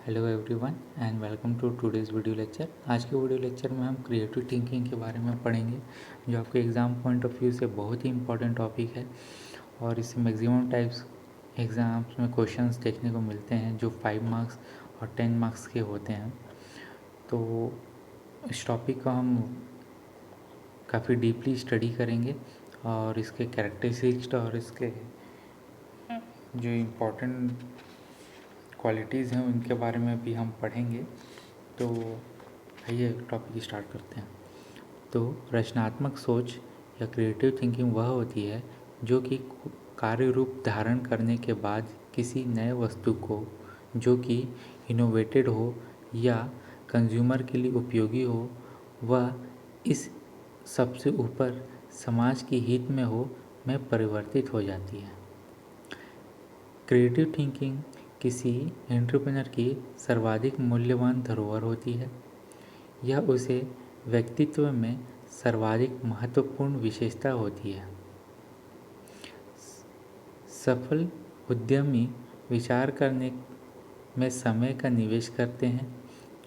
Hello everyone and welcome to today's video lecture. आज के video lecture में हम क्रिएटिव थिंकिंग के बारे में पढ़ेंगे, जो आपके एग्ज़ाम पॉइंट ऑफ व्यू से बहुत ही इंपॉर्टेंट टॉपिक है और इससे मैक्सिमम टाइप्स एग्ज़ाम्स में क्वेश्चंस देखने को मिलते हैं जो 5 मार्क्स और 10 मार्क्स के होते हैं। तो इस टॉपिक को हम काफ़ी डीपली स्टडी करेंगे और इसके कैरेक्टरिस्टिक्स और इसके जो इम्पोर्टेंट क्वालिटीज़ हैं उनके बारे में भी हम पढ़ेंगे। तो आइए टॉपिक स्टार्ट करते हैं। तो रचनात्मक सोच या क्रिएटिव थिंकिंग वह होती है जो कि कार्य रूप धारण करने के बाद किसी नए वस्तु को जो कि इनोवेटेड हो या कंज्यूमर के लिए उपयोगी हो, वह इस सबसे ऊपर समाज के हित में हो में परिवर्तित हो जाती है। क्रिएटिव थिंकिंग किसी एंटरप्रेन्योर की सर्वाधिक मूल्यवान धरोहर होती है। यह उसे व्यक्तित्व में सर्वाधिक महत्वपूर्ण विशेषता होती है। सफल उद्यमी विचार करने में समय का निवेश करते हैं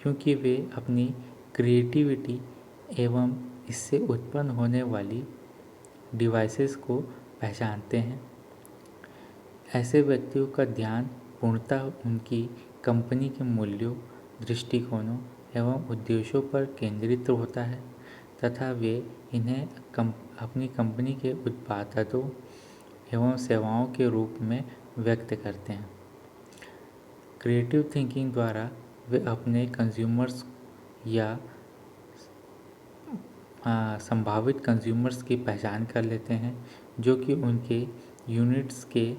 क्योंकि वे अपनी क्रिएटिविटी एवं इससे उत्पन्न होने वाली डिवाइसेस को पहचानते हैं। ऐसे व्यक्तियों का ध्यान पूर्णतः उनकी कंपनी के मूल्यों, दृष्टिकोणों एवं उद्देश्यों पर केंद्रित होता है तथा वे इन्हें अपनी कंपनी के उत्पादों एवं सेवाओं के रूप में व्यक्त करते हैं। क्रिएटिव थिंकिंग द्वारा वे अपने कंज्यूमर्स या संभावित कंज्यूमर्स की पहचान कर लेते हैं जो कि उनके यूनिट्स के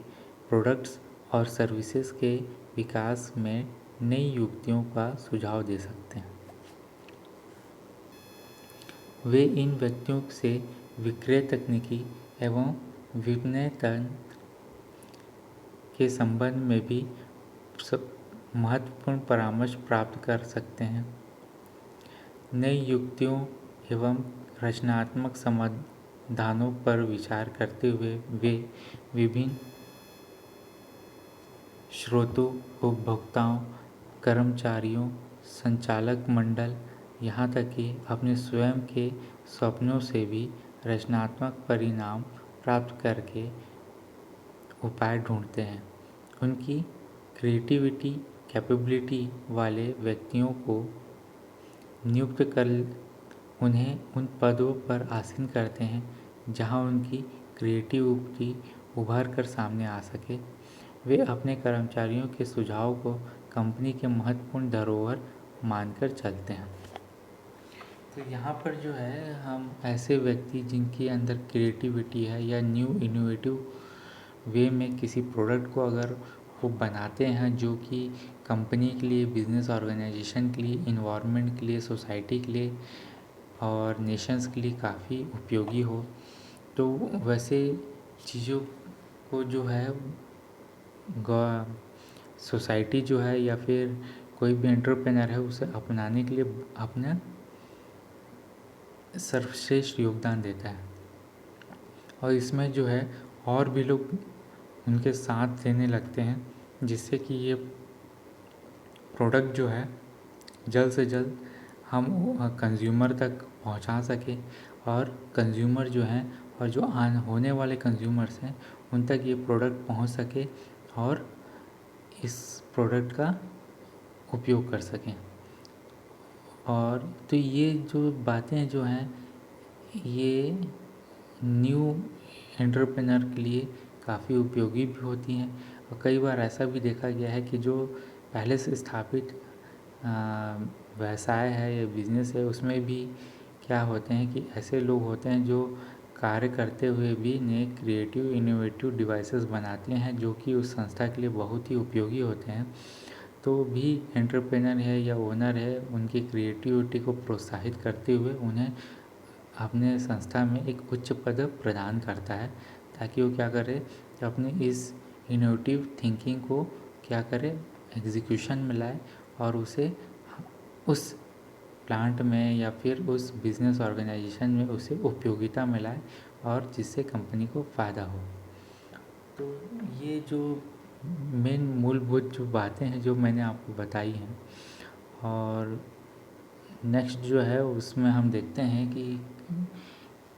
प्रोडक्ट्स और सर्विसेज के विकास में नई युक्तियों का सुझाव दे सकते हैं। वे इन व्यक्तियों से विक्रय तकनीकी एवं विपणन तंत्र के संबंध में भी महत्वपूर्ण परामर्श प्राप्त कर सकते हैं। नई युक्तियों एवं रचनात्मक समाधानों पर विचार करते हुए वे विभिन्न स्रोतों, उपभोक्ताओं, कर्मचारियों, संचालक मंडल, यहाँ तक कि अपने स्वयं के सपनों से भी रचनात्मक परिणाम प्राप्त करके उपाय ढूंढते हैं। उनकी क्रिएटिविटी कैपेबिलिटी वाले व्यक्तियों को नियुक्त कर उन्हें उन पदों पर आसीन करते हैं जहां उनकी क्रिएटिविटी उभर कर सामने आ सके। वे अपने कर्मचारियों के सुझाव को कंपनी के महत्वपूर्ण धरोहर मानकर चलते हैं। तो यहाँ पर जो है हम ऐसे व्यक्ति जिनके अंदर क्रिएटिविटी है या न्यू इनोवेटिव वे में किसी प्रोडक्ट को अगर वो बनाते हैं जो कि कंपनी के लिए, बिजनेस ऑर्गेनाइजेशन के लिए, इन्वायरमेंट के लिए, सोसाइटी के लिए और नेशंस के लिए काफ़ी उपयोगी हो, तो वैसे चीज़ों को जो है सोसाइटी जो है या फिर कोई भी एंटरप्रेन्योर है उसे अपनाने के लिए अपना सर्वश्रेष्ठ योगदान देता है और इसमें जो है और भी लोग उनके साथ देने लगते हैं जिससे कि ये प्रोडक्ट जो है जल्द से जल्द हम कंज्यूमर तक पहुंचा सके और कंज्यूमर जो हैं और जो होने वाले कंज्यूमर्स हैं उन तक ये प्रोडक्ट पहुंच सके और इस प्रोडक्ट का उपयोग कर सकें। और तो ये जो बातें जो हैं ये न्यू एंटरप्रेन्योर के लिए काफ़ी उपयोगी भी होती हैं और कई बार ऐसा भी देखा गया है कि जो पहले से स्थापित व्यवसाय है या बिजनेस है उसमें भी क्या होते हैं कि ऐसे लोग होते हैं जो कार्य करते हुए भी नए क्रिएटिव इनोवेटिव डिवाइसेस बनाते हैं जो कि उस संस्था के लिए बहुत ही उपयोगी होते हैं। तो भी एंटरप्रेन्योर है या ओनर है उनकी क्रिएटिविटी को प्रोत्साहित करते हुए उन्हें अपने संस्था में एक उच्च पद प्रदान करता है ताकि वो क्या करे, अपने इस इनोवेटिव थिंकिंग को क्या करे, एग्जीक्यूशन में लाए और उसे उस प्लांट में या फिर उस बिजनेस ऑर्गेनाइजेशन में उसे उपयोगिता में लाए और जिससे कंपनी को फ़ायदा हो। तो ये जो मेन मूलभूत जो बातें हैं जो मैंने आपको बताई हैं। और नेक्स्ट जो है उसमें हम देखते हैं कि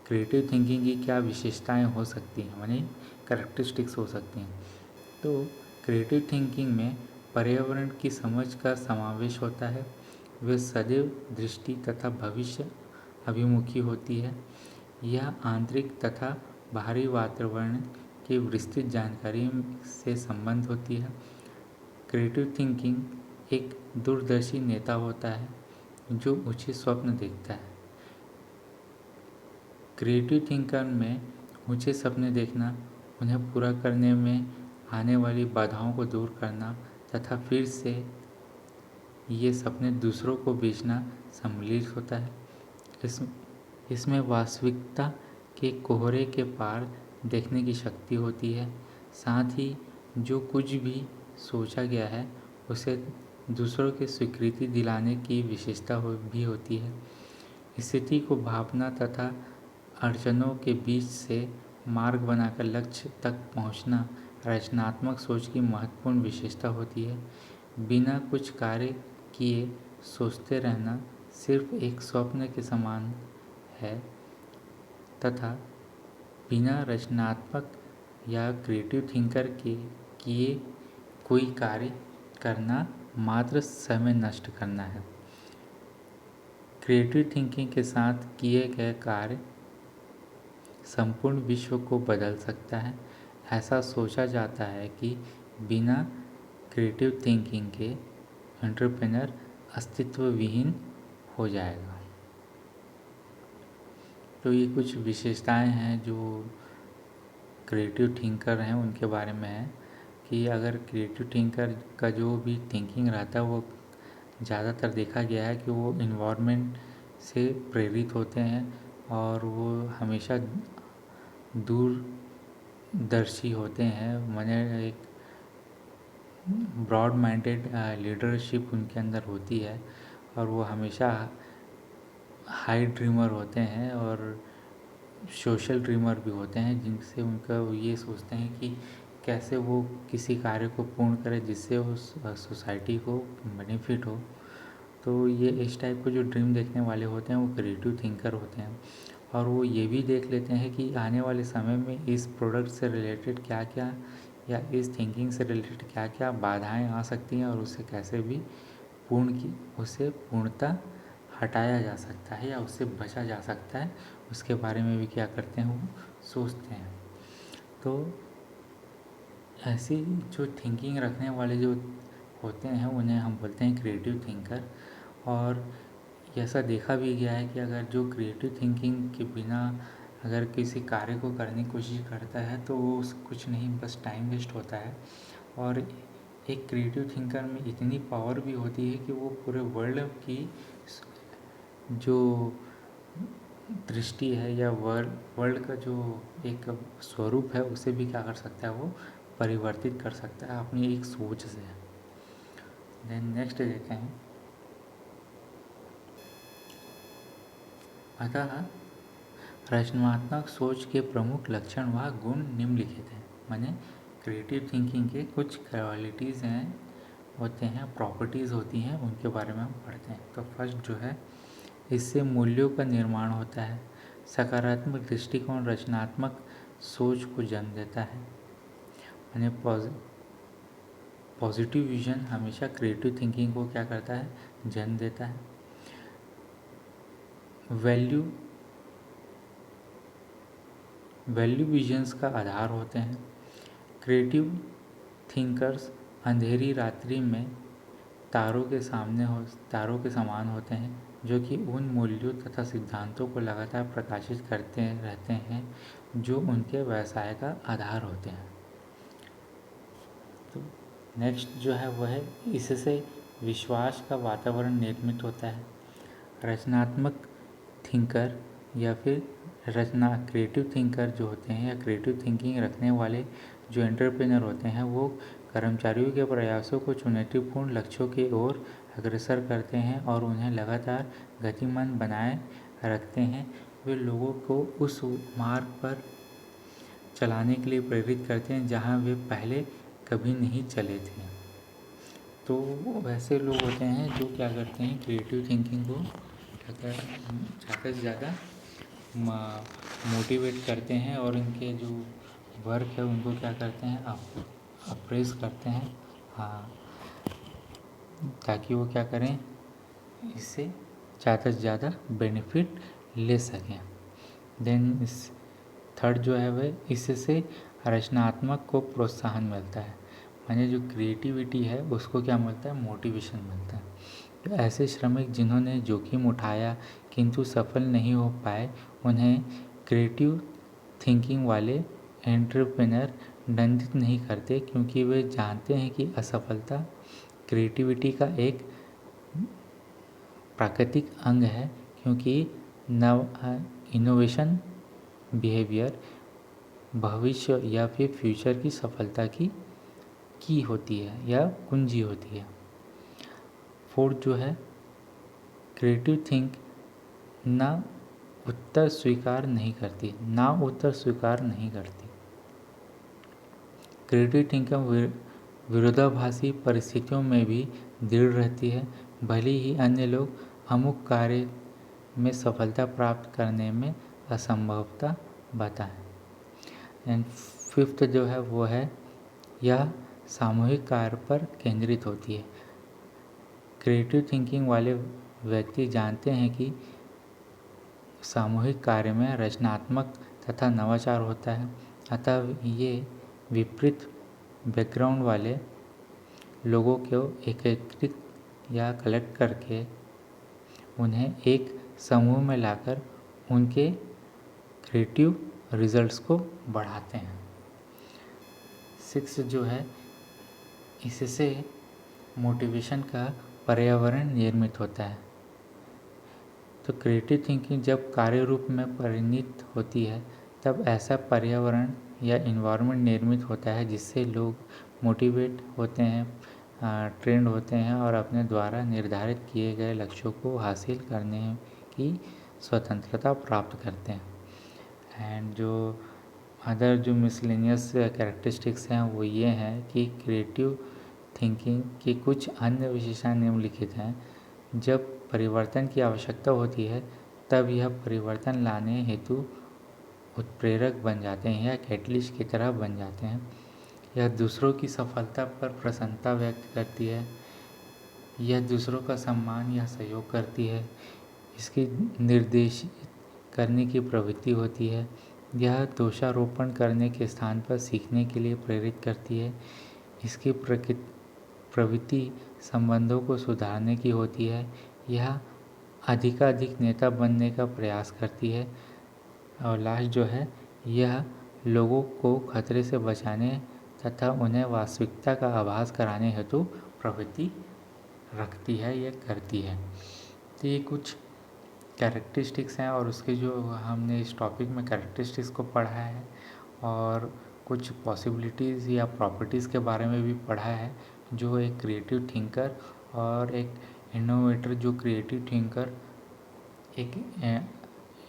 क्रिएटिव थिंकिंग की क्या विशेषताएं हो सकती हैं, माने कैरेक्टरिस्टिक्स हो सकती हैं। तो क्रिएटिव थिंकिंग में पर्यावरण की समझ का समावेश होता है। वे सदैव दृष्टि तथा भविष्य अभिमुखी होती है। यह आंतरिक तथा बाहरी वातावरण की विस्तृत जानकारी से संबंध होती है। क्रिएटिव थिंकिंग एक दूरदर्शी नेता होता है जो ऊंचे स्वप्न देखता है। क्रिएटिव थिंकर में ऊंचे सपने देखना, उन्हें पूरा करने में आने वाली बाधाओं को दूर करना तथा फिर से ये सपने दूसरों को बेचना सम्मिलित होता है। इसमें वास्तविकता के कोहरे के पार देखने की शक्ति होती है। साथ ही जो कुछ भी सोचा गया है उसे दूसरों की स्वीकृति दिलाने की विशेषता भी होती है। स्थिति को भावना तथा अड़चनों के बीच से मार्ग बनाकर लक्ष्य तक पहुंचना रचनात्मक सोच की महत्वपूर्ण विशेषता होती है। बिना कुछ कार्य किए सोचते रहना सिर्फ एक स्वप्न के समान है तथा बिना रचनात्मक या क्रिएटिव थिंकर के किए कोई कार्य करना मात्र समय नष्ट करना है। क्रिएटिव थिंकिंग के साथ किए गए कार्य संपूर्ण विश्व को बदल सकता है। ऐसा सोचा जाता है कि बिना क्रिएटिव थिंकिंग के एंटरप्रेन्योर अस्तित्व विहीन हो जाएगा। तो ये कुछ विशेषताएं हैं जो क्रिएटिव थिंकर हैं उनके बारे में है कि अगर क्रिएटिव थिंकर का जो भी थिंकिंग रहता है वो ज़्यादातर देखा गया है कि वो इन्वायरमेंट से प्रेरित होते हैं और वो हमेशा दूरदर्शी होते हैं। माने एक ब्रॉड माइंडेड लीडरशिप उनके अंदर होती है और वो हमेशा हाई ड्रीमर होते हैं और सोशल ड्रीमर भी होते हैं, जिनसे उनका वो ये सोचते हैं कि कैसे वो किसी कार्य को पूर्ण करें जिससे उस सोसाइटी को बेनिफिट हो। तो ये इस टाइप के जो ड्रीम देखने वाले होते हैं वो क्रिएटिव थिंकर होते हैं और वो ये भी देख लेते हैं कि आने वाले समय में इस प्रोडक्ट से रिलेटेड क्या क्या या इस थिंकिंग से रिलेटेड क्या क्या बाधाएं आ सकती हैं और उसे कैसे भी उसे पूर्णतः हटाया जा सकता है या उससे बचा जा सकता है, उसके बारे में भी क्या करते हैं वो सोचते हैं। तो ऐसी जो थिंकिंग रखने वाले जो होते हैं उन्हें हम बोलते हैं क्रिएटिव थिंकर। और ऐसा देखा भी गया है कि अगर जो क्रिएटिव थिंकिंग के बिना अगर किसी कार्य को करने की कोशिश करता है तो वो कुछ नहीं, बस टाइम वेस्ट होता है। और एक क्रिएटिव थिंकर में इतनी पावर भी होती है कि वो पूरे वर्ल्ड की जो दृष्टि है या वर्ल्ड का जो एक स्वरूप है उसे भी क्या कर सकता है, वो परिवर्तित कर सकता है अपनी एक सोच से। देन नेक्स्ट देखते हैं। अतः रचनात्मक सोच के प्रमुख लक्षण व गुण निम्नलिखित हैं। माने क्रिएटिव थिंकिंग के कुछ क्वालिटीज़ हैं होते हैं, प्रॉपर्टीज़ होती हैं, उनके बारे में हम पढ़ते हैं। तो फर्स्ट जो है, इससे मूल्यों का निर्माण होता है। सकारात्मक दृष्टिकोण रचनात्मक सोच को जन्म देता है। यानी पॉजिटिव विजन हमेशा क्रिएटिव थिंकिंग को क्या करता है, जन्म देता है। वैल्यू विजन्स का आधार होते हैं। क्रिएटिव थिंकर्स अंधेरी रात्रि में तारों के समान होते हैं जो कि उन मूल्यों तथा सिद्धांतों को लगातार प्रकाशित करते रहते हैं जो उनके व्यवसाय का आधार होते हैं। तो नेक्स्ट जो है वह है, इससे विश्वास का वातावरण निर्मित होता है। रचनात्मक थिंकर या फिर क्रिएटिव थिंकर जो होते हैं या क्रिएटिव थिंकिंग रखने वाले जो एंटरप्रेन्योर होते हैं वो कर्मचारियों के प्रयासों को चुनौतीपूर्ण लक्ष्यों की ओर अग्रसर करते हैं और उन्हें लगातार गतिमान बनाए रखते हैं। वे लोगों को उस मार्ग पर चलाने के लिए प्रेरित करते हैं जहां वे पहले कभी नहीं चले थे। तो वैसे लोग होते हैं जो क्या करते हैं, क्रिएटिव थिंकिंग को ज़्यादा से ज़्यादा मोटिवेट करते हैं और इनके जो वर्क है उनको क्या करते हैं, अप्रेस करते हैं, हाँ, ताकि वो क्या करें, इससे ज़्यादा से ज़्यादा बेनिफिट ले सकें। देन इस थर्ड जो है वह इससे रचनात्मक को प्रोत्साहन मिलता है, माने जो क्रिएटिविटी है उसको क्या मिलता है, मोटिवेशन मिलता है। तो ऐसे श्रमिक जिन्होंने जोखिम उठाया किंतु सफल नहीं हो पाए, उन्हें क्रिएटिव थिंकिंग वाले एंटरप्रेन्योर दंडित नहीं करते, क्योंकि वे जानते हैं कि असफलता क्रिएटिविटी का एक प्राकृतिक अंग है, क्योंकि इनोवेशन बिहेवियर भविष्य या फिर फ्यूचर की सफलता की होती है या कुंजी होती है। फोर्थ जो है, क्रिएटिव थिंक ना उत्तर स्वीकार नहीं करती, क्रिएटिव थिंकिंग विरोधाभासी परिस्थितियों में भी दृढ़ रहती है, भले ही अन्य लोग अमुक कार्य में सफलता प्राप्त करने में असंभवता बताएं। एंड फिफ्थ जो है वो है, यह सामूहिक कार्य पर केंद्रित होती है। क्रिएटिव थिंकिंग वाले व्यक्ति जानते हैं कि सामूहिक कार्य में रचनात्मक तथा नवाचार होता है, अतः ये विपरीत बैकग्राउंड वाले लोगों को एकीकृत या कलेक्ट करके उन्हें एक समूह में लाकर उनके क्रिएटिव रिजल्ट्स को बढ़ाते हैं। सिक्स जो है, इससे मोटिवेशन का पर्यावरण निर्मित होता है। तो क्रिएटिव थिंकिंग जब कार्य रूप में परिणित होती है तब ऐसा पर्यावरण या इन्वायरमेंट निर्मित होता है जिससे लोग मोटिवेट होते हैं, ट्रेंड होते हैं और अपने द्वारा निर्धारित किए गए लक्ष्यों को हासिल करने की स्वतंत्रता प्राप्त करते हैं। एंड जो अदर जो मिसलेनियस कैरेक्टरिस्टिक्स हैं वो ये हैं कि क्रिएटिव थिंकिंग की कुछ अन्य विशेषताएं निम्नलिखित हैं। जब परिवर्तन की आवश्यकता होती है तब यह परिवर्तन लाने हेतु उत्प्रेरक बन जाते हैं या कैटलिस्ट की तरह बन जाते हैं। यह दूसरों की सफलता पर प्रसन्नता व्यक्त करती है, यह दूसरों का सम्मान या सहयोग करती है, इसकी निर्देशित करने की प्रवृत्ति होती है, यह दोषारोपण करने के स्थान पर सीखने के लिए प्रेरित करती है, इसकी प्रवृत्ति संबंधों को सुधारने की होती है, यह अधिकाधिक नेता बनने का प्रयास करती है, और लास्ट जो है, यह लोगों को खतरे से बचाने तथा उन्हें वास्तविकता का आभास कराने हेतु प्रवृत्ति रखती है या करती है। तो ये कुछ कैरेक्टरिस्टिक्स हैं और उसके जो हमने इस टॉपिक में कैरेक्टरिस्टिक्स को पढ़ा है और कुछ पॉसिबिलिटीज़ या प्रॉपर्टीज़ के बारे में भी पढ़ा है जो एक क्रिएटिव थिंकर और एक इनोवेटर, जो क्रिएटिव थिंकर एक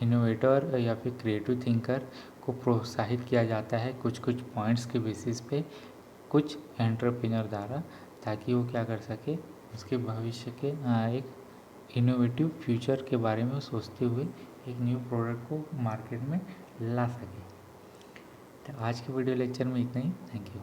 इनोवेटर या फिर क्रिएटिव थिंकर को प्रोत्साहित किया जाता है कुछ कुछ पॉइंट्स के बेसिस पे कुछ एंटरप्रेन्योर द्वारा, ताकि वो क्या कर सके, उसके भविष्य के एक इनोवेटिव फ्यूचर के बारे में सोचते हुए एक न्यू प्रोडक्ट को मार्केट में ला सके। तो आज के वीडियो लेक्चर में इतना ही। Thank you.